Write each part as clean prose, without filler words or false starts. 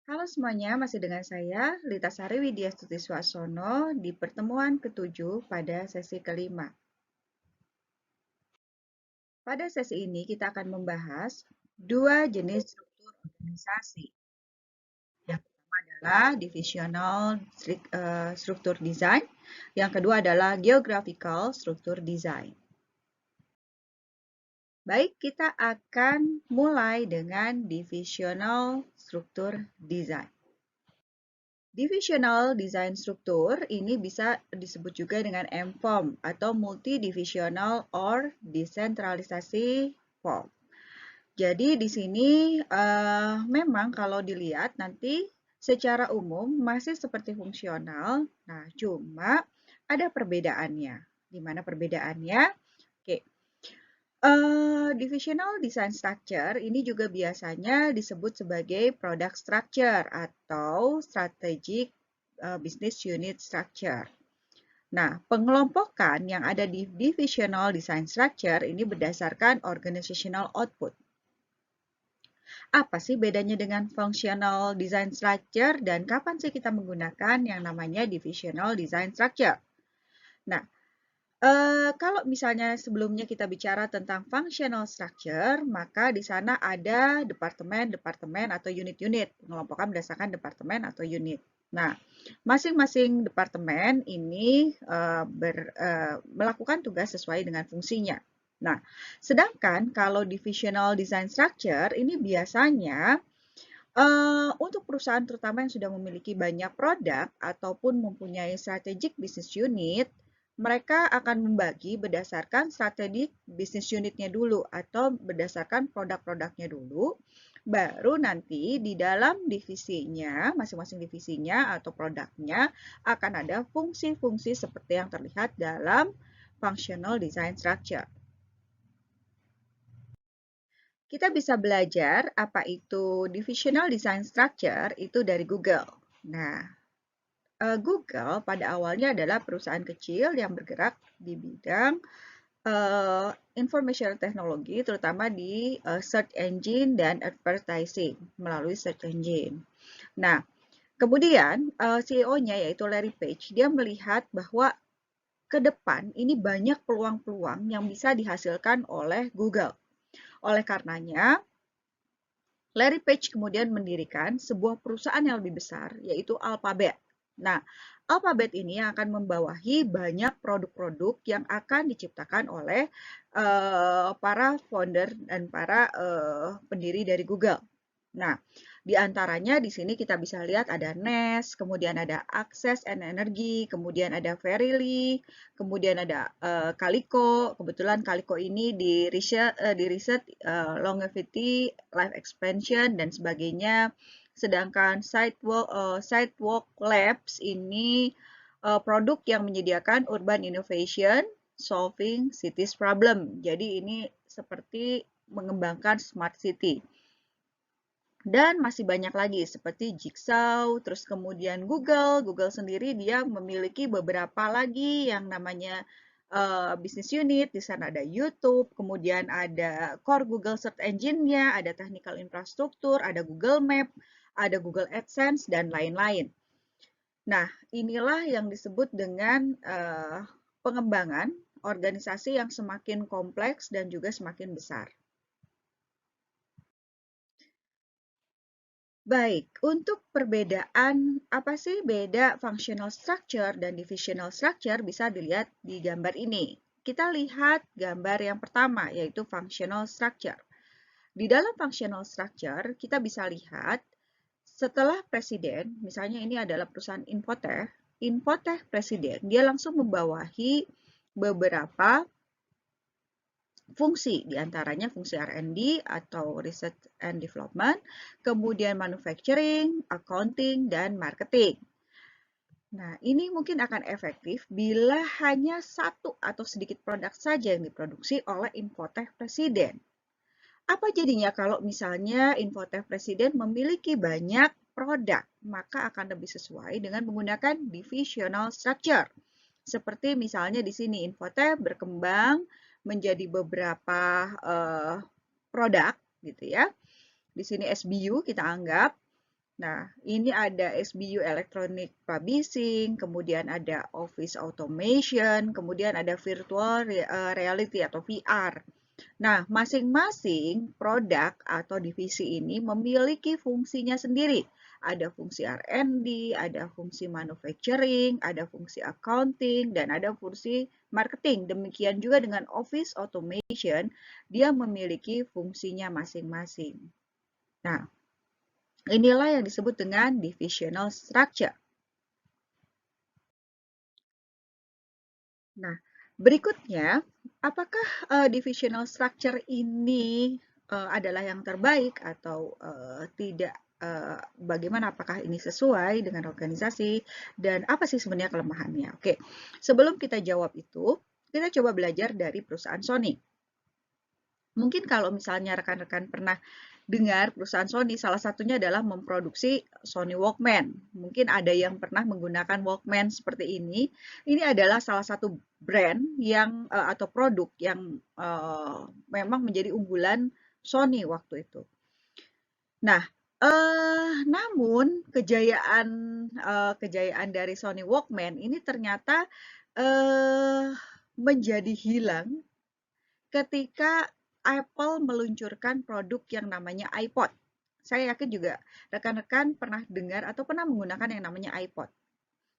Halo semuanya, masih dengan saya, Lita Sari Widya Stuti Swasono, di pertemuan ketujuh pada sesi kelima. Pada sesi ini kita akan membahas dua jenis struktur organisasi. Yang pertama adalah divisional struktur design, yang kedua adalah geographical struktur design. Baik, kita akan mulai dengan divisional struktur design. Divisional design struktur ini bisa disebut juga dengan M-form atau multidivisional or desentralisasi form. Jadi di sini memang kalau dilihat nanti secara umum masih seperti fungsional. Nah, cuma ada perbedaannya. Di mana perbedaannya? Oke. Divisional design structure ini juga biasanya disebut sebagai product structure atau strategic business unit structure. Nah, pengelompokan yang ada di divisional design structure ini berdasarkan organizational output. Apa sih bedanya dengan functional design structure dan kapan sih kita menggunakan yang namanya divisional design structure? Nah, kalau misalnya sebelumnya kita bicara tentang functional structure, maka di sana ada departemen-departemen atau unit-unit, pengelompokan berdasarkan departemen atau unit. Nah, masing-masing departemen ini melakukan tugas sesuai dengan fungsinya. Nah, sedangkan kalau divisional design structure ini biasanya untuk perusahaan terutama yang sudah memiliki banyak produk ataupun mempunyai strategic business unit, mereka akan membagi berdasarkan strategic business unitnya dulu atau berdasarkan produk-produknya dulu, baru nanti di dalam divisinya, masing-masing divisinya atau produknya akan ada fungsi-fungsi seperti yang terlihat dalam functional design structure. Kita bisa belajar apa itu divisional design structure itu dari Google. Nah, Google pada awalnya adalah perusahaan kecil yang bergerak di bidang information technology, terutama di search engine dan advertising melalui search engine. Nah, kemudian CEO-nya yaitu Larry Page, dia melihat bahwa ke depan ini banyak peluang-peluang yang bisa dihasilkan oleh Google. Oleh karenanya, Larry Page kemudian mendirikan sebuah perusahaan yang lebih besar, yaitu Alphabet. Nah, Alphabet ini akan membawahi banyak produk-produk yang akan diciptakan oleh para founder dan para pendiri dari Google. Nah, di antaranya di sini kita bisa lihat ada Nest, kemudian ada Access and Energy, kemudian ada Verily, kemudian ada Calico. Kebetulan Calico ini di riset longevity, life expansion dan sebagainya. Sedangkan Sidewalk Labs ini produk yang menyediakan urban innovation solving cities problem. Jadi ini seperti mengembangkan smart city. Dan masih banyak lagi seperti Jigsaw, terus kemudian Google sendiri dia memiliki beberapa lagi yang namanya business unit. Di sana ada YouTube, kemudian ada core Google Search Engine-nya, ada technical infrastructure, ada Google Map, ada Google AdSense, dan lain-lain. Nah, inilah yang disebut dengan pengembangan organisasi yang semakin kompleks dan juga semakin besar. Baik, untuk perbedaan apa sih beda functional structure dan divisional structure bisa dilihat di gambar ini. Kita lihat gambar yang pertama, yaitu functional structure. Di dalam functional structure, kita bisa lihat setelah presiden, misalnya ini adalah perusahaan Infotech presiden, dia langsung membawahi beberapa fungsi, diantaranya fungsi R&D atau Research and Development, kemudian Manufacturing, Accounting, dan Marketing. Nah, ini mungkin akan efektif bila hanya satu atau sedikit produk saja yang diproduksi oleh Infotech Presiden. Apa jadinya kalau misalnya Infotech Presiden memiliki banyak produk, maka akan lebih sesuai dengan menggunakan divisional structure. Seperti misalnya di sini Infotech berkembang menjadi beberapa produk gitu ya. Di sini SBU kita anggap. Nah, ini ada SBU Electronic Publishing, kemudian ada Office Automation, kemudian ada Virtual Reality atau VR. Nah, masing-masing produk atau divisi ini memiliki fungsinya sendiri. Ada fungsi R&D, ada fungsi manufacturing, ada fungsi accounting, dan ada fungsi marketing. Demikian juga dengan Office Automation, dia memiliki fungsinya masing-masing. Nah, inilah yang disebut dengan divisional structure. Nah, berikutnya, apakah divisional structure ini adalah yang terbaik atau tidak? Bagaimana, apakah ini sesuai dengan organisasi dan apa sih sebenarnya kelemahannya? Oke, sebelum kita jawab itu, kita coba belajar dari perusahaan Sony. Mungkin kalau misalnya rekan-rekan pernah dengar perusahaan Sony, salah satunya adalah memproduksi Sony Walkman. Mungkin ada yang pernah menggunakan Walkman seperti ini. Ini adalah salah satu brand yang atau produk yang memang menjadi unggulan Sony waktu itu. Nah, namun kejayaan dari Sony Walkman ini ternyata menjadi hilang ketika Apple meluncurkan produk yang namanya iPod. Saya yakin juga rekan-rekan pernah dengar atau pernah menggunakan yang namanya iPod.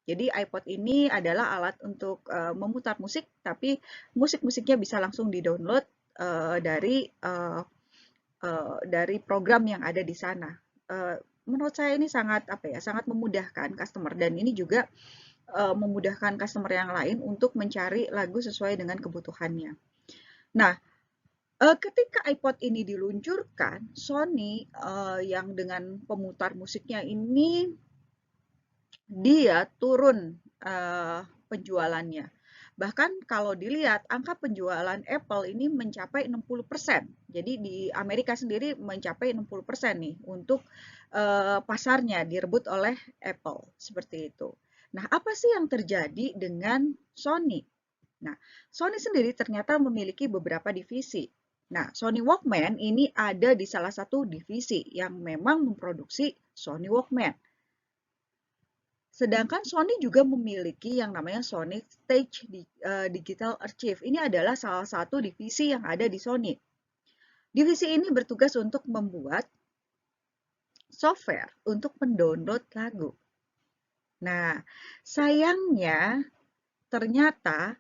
Jadi iPod ini adalah alat untuk memutar musik, tapi musik-musiknya bisa langsung di-download dari program yang ada di sana. Menurut saya ini sangat sangat memudahkan customer, dan ini juga memudahkan customer yang lain untuk mencari lagu sesuai dengan kebutuhannya. Nah, ketika iPod ini diluncurkan, Sony yang dengan pemutar musiknya ini dia turun penjualannya. Bahkan kalau dilihat angka penjualan Apple ini mencapai 60%. Jadi di Amerika sendiri mencapai 60% nih untuk pasarnya direbut oleh Apple seperti itu. Nah, apa sih yang terjadi dengan Sony? Nah, Sony sendiri ternyata memiliki beberapa divisi. Nah, Sony Walkman ini ada di salah satu divisi yang memang memproduksi Sony Walkman. Sedangkan Sony juga memiliki yang namanya Sony Stage Digital Archive. Ini adalah salah satu divisi yang ada di Sony. Divisi ini bertugas untuk membuat software untuk mendownload lagu. Nah, sayangnya ternyata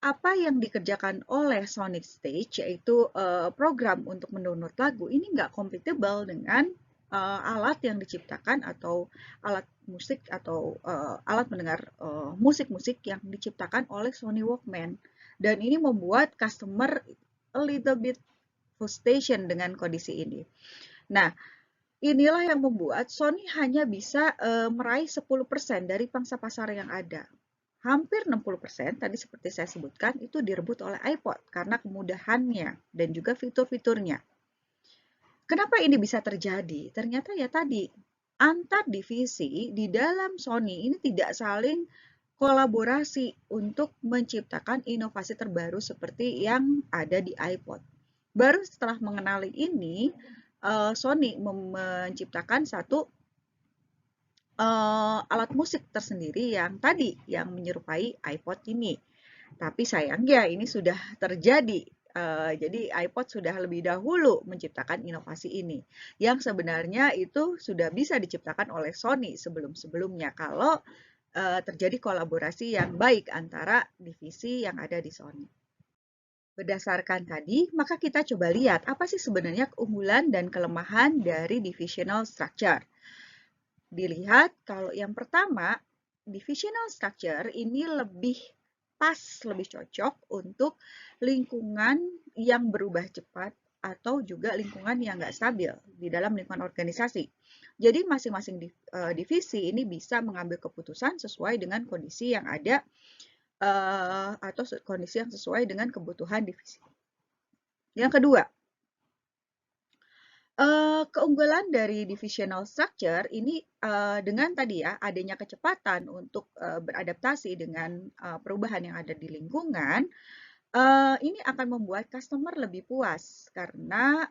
apa yang dikerjakan oleh Sonic Stage, yaitu program untuk mendownload lagu, ini nggak compatible dengan alat yang diciptakan atau alat musik atau alat mendengar musik-musik yang diciptakan oleh Sony Walkman. Dan ini membuat customer a little bit frustration dengan kondisi ini. Nah, inilah yang membuat Sony hanya bisa meraih 10% dari pangsa pasar yang ada. Hampir 60% tadi seperti saya sebutkan itu direbut oleh iPod karena kemudahannya dan juga fitur-fiturnya. Kenapa ini bisa terjadi? Ternyata ya tadi, antar divisi di dalam Sony ini tidak saling kolaborasi untuk menciptakan inovasi terbaru seperti yang ada di iPod. Baru setelah mengenali ini, Sony menciptakan satu alat musik tersendiri yang tadi, yang menyerupai iPod ini. Tapi sayangnya ini sudah terjadi. Jadi iPod sudah lebih dahulu menciptakan inovasi ini. Yang sebenarnya itu sudah bisa diciptakan oleh Sony sebelum-sebelumnya kalau terjadi kolaborasi yang baik antara divisi yang ada di Sony. Berdasarkan tadi, maka kita coba lihat apa sih sebenarnya keunggulan dan kelemahan dari divisional structure. Dilihat kalau yang pertama, divisional structure ini lebih pas, lebih cocok untuk lingkungan yang berubah cepat atau juga lingkungan yang nggak stabil di dalam lingkungan organisasi. Jadi masing-masing divisi ini bisa mengambil keputusan sesuai dengan kondisi yang ada atau kondisi yang sesuai dengan kebutuhan divisi. Yang kedua, keunggulan dari divisional structure ini dengan tadi ya adanya kecepatan untuk beradaptasi dengan perubahan yang ada di lingkungan, ini akan membuat customer lebih puas karena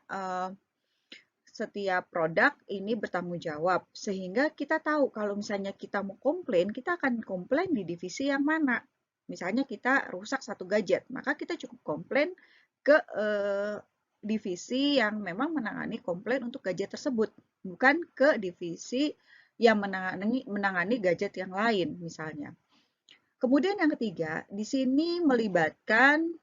setiap produk ini bertanggung jawab, sehingga kita tahu kalau misalnya kita mau komplain, kita akan komplain di divisi yang mana. Misalnya kita rusak satu gadget, maka kita cukup komplain ke divisi yang memang menangani komplain untuk gadget tersebut, bukan ke divisi yang menangani gadget yang lain misalnya. Kemudian yang ketiga, di sini melibatkan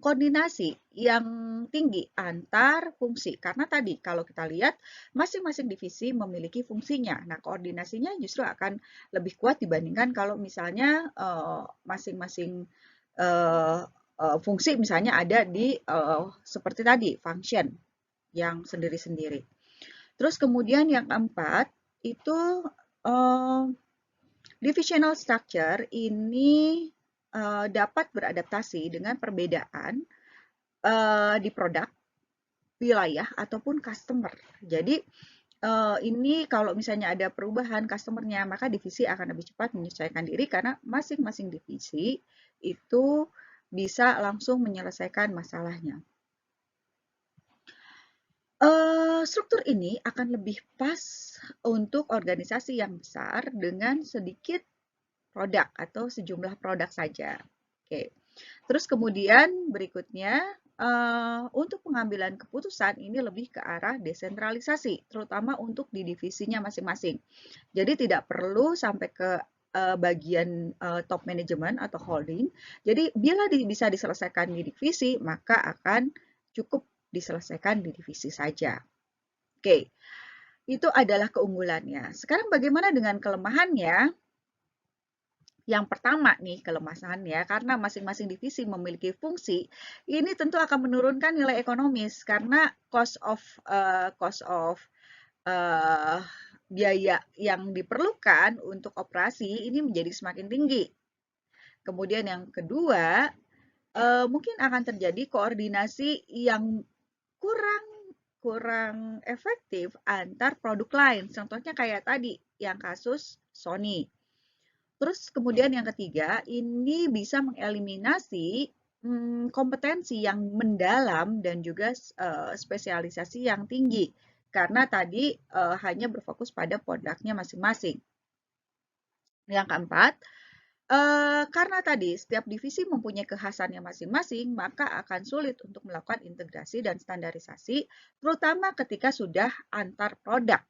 koordinasi yang tinggi antar fungsi. Karena tadi kalau kita lihat masing-masing divisi memiliki fungsinya. Nah, koordinasinya justru akan lebih kuat dibandingkan kalau misalnya masing-masing fungsi misalnya ada di seperti tadi function yang sendiri-sendiri. Terus kemudian yang keempat itu divisional structure ini dapat beradaptasi dengan perbedaan di produk, wilayah, ataupun customer. Jadi ini kalau misalnya ada perubahan customernya, maka divisi akan lebih cepat menyesuaikan diri karena masing-masing divisi itu bisa langsung menyelesaikan masalahnya. Struktur ini akan lebih pas untuk organisasi yang besar dengan sedikit produk atau sejumlah produk saja. Oke. Terus kemudian berikutnya untuk pengambilan keputusan ini lebih ke arah desentralisasi, terutama untuk di divisinya masing-masing. Jadi tidak perlu sampai ke bagian top management atau holding. Jadi bila bisa diselesaikan di divisi, maka akan cukup diselesaikan di divisi saja. Oke, itu adalah keunggulannya. Sekarang bagaimana dengan kelemahannya? Yang pertama nih kelemahannya, karena masing-masing divisi memiliki fungsi, ini tentu akan menurunkan nilai ekonomis karena cost of biaya yang diperlukan untuk operasi ini menjadi semakin tinggi. Kemudian yang kedua, mungkin akan terjadi koordinasi yang kurang efektif antar produk lain. Contohnya kayak tadi yang kasus Sony. Terus kemudian yang ketiga, ini bisa mengeliminasi kompetensi yang mendalam dan juga spesialisasi yang tinggi. Karena tadi hanya berfokus pada produknya masing-masing. Yang keempat, karena tadi setiap divisi mempunyai kekhasannya masing-masing, maka akan sulit untuk melakukan integrasi dan standarisasi, terutama ketika sudah antar produk.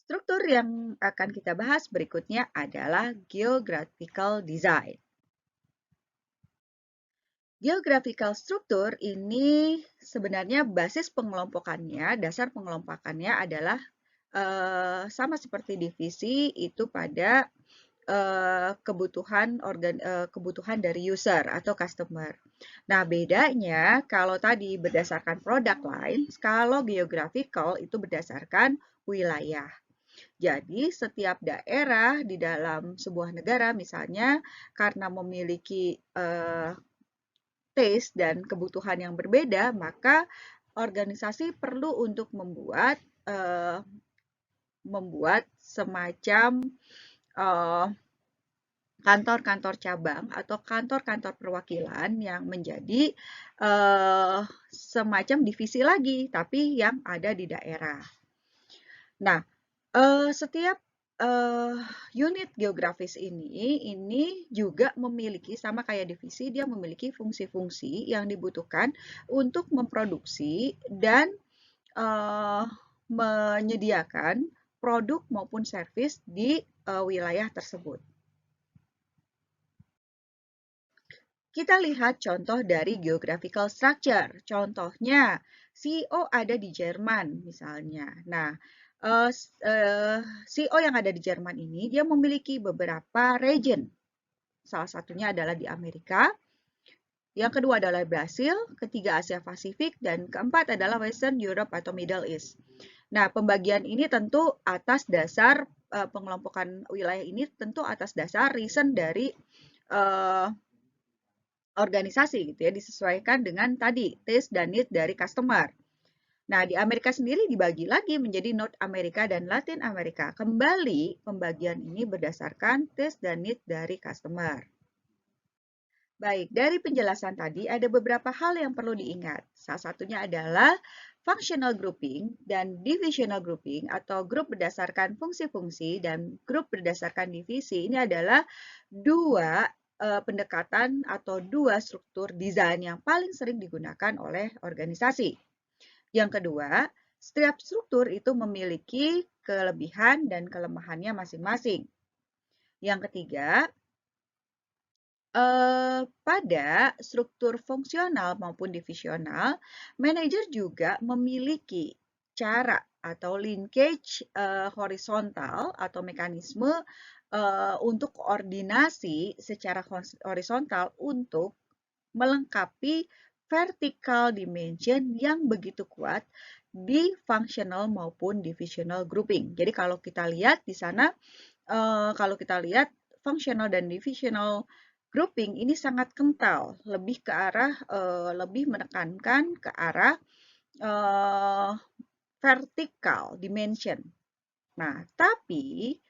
Struktur yang akan kita bahas berikutnya adalah geographical design. Geographical struktur ini sebenarnya basis pengelompokannya, dasar pengelompokannya adalah sama seperti divisi itu pada kebutuhan dari user atau customer. Nah, bedanya kalau tadi berdasarkan produk line, kalau geographical itu berdasarkan wilayah. Jadi, setiap daerah di dalam sebuah negara, misalnya karena memiliki taste dan kebutuhan yang berbeda, maka organisasi perlu untuk membuat semacam kantor-kantor cabang atau kantor-kantor perwakilan yang menjadi semacam divisi lagi, tapi yang ada di daerah. Nah, setiap unit geografis ini juga memiliki, sama kayak divisi, dia memiliki fungsi-fungsi yang dibutuhkan untuk memproduksi dan menyediakan produk maupun servis di wilayah tersebut. Kita lihat contoh dari geographical structure. Contohnya, CEO ada di Jerman misalnya. Nah, CEO yang ada di Jerman ini, dia memiliki beberapa region. Salah satunya adalah di Amerika, yang kedua adalah Brasil, ketiga Asia Pasifik, dan keempat adalah Western Europe atau Middle East. Nah, pembagian ini tentu atas dasar pengelompokan wilayah ini tentu atas dasar reason dari organisasi gitu ya, disesuaikan dengan tadi taste dan need dari customer. Nah, di Amerika sendiri dibagi lagi menjadi North America dan Latin America. Kembali pembagian ini berdasarkan taste dan need dari customer. Baik, dari penjelasan tadi ada beberapa hal yang perlu diingat. Salah satunya adalah functional grouping dan divisional grouping atau grup berdasarkan fungsi-fungsi dan grup berdasarkan divisi. Ini adalah dua pendekatan atau dua struktur desain yang paling sering digunakan oleh organisasi. Yang kedua, setiap struktur itu memiliki kelebihan dan kelemahannya masing-masing. Yang ketiga, pada struktur fungsional maupun divisional, manajer juga memiliki cara atau linkage horizontal atau mekanisme untuk koordinasi secara horizontal untuk melengkapi vertical dimension yang begitu kuat di functional maupun divisional grouping. Jadi kalau kita lihat di sana, functional dan divisional grouping ini sangat kental, lebih ke arah lebih menekankan ke arah uh, vertical dimension. Nah, tapi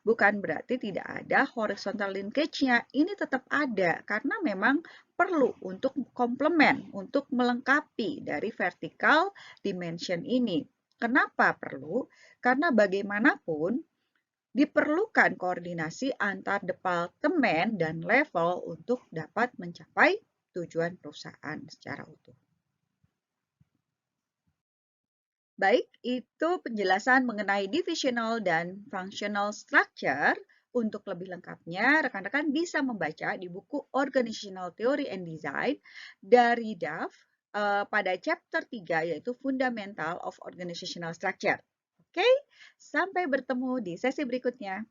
bukan berarti tidak ada horizontal linkage-nya. Ini tetap ada karena memang perlu untuk komplement, untuk melengkapi dari vertical dimension ini. Kenapa perlu? Karena bagaimanapun diperlukan koordinasi antar departemen dan level untuk dapat mencapai tujuan perusahaan secara utuh. Baik, itu penjelasan mengenai divisional dan functional structure. Untuk lebih lengkapnya, rekan-rekan bisa membaca di buku Organizational Theory and Design dari Duff pada chapter 3, yaitu Fundamental of Organizational Structure. Oke, sampai bertemu di sesi berikutnya.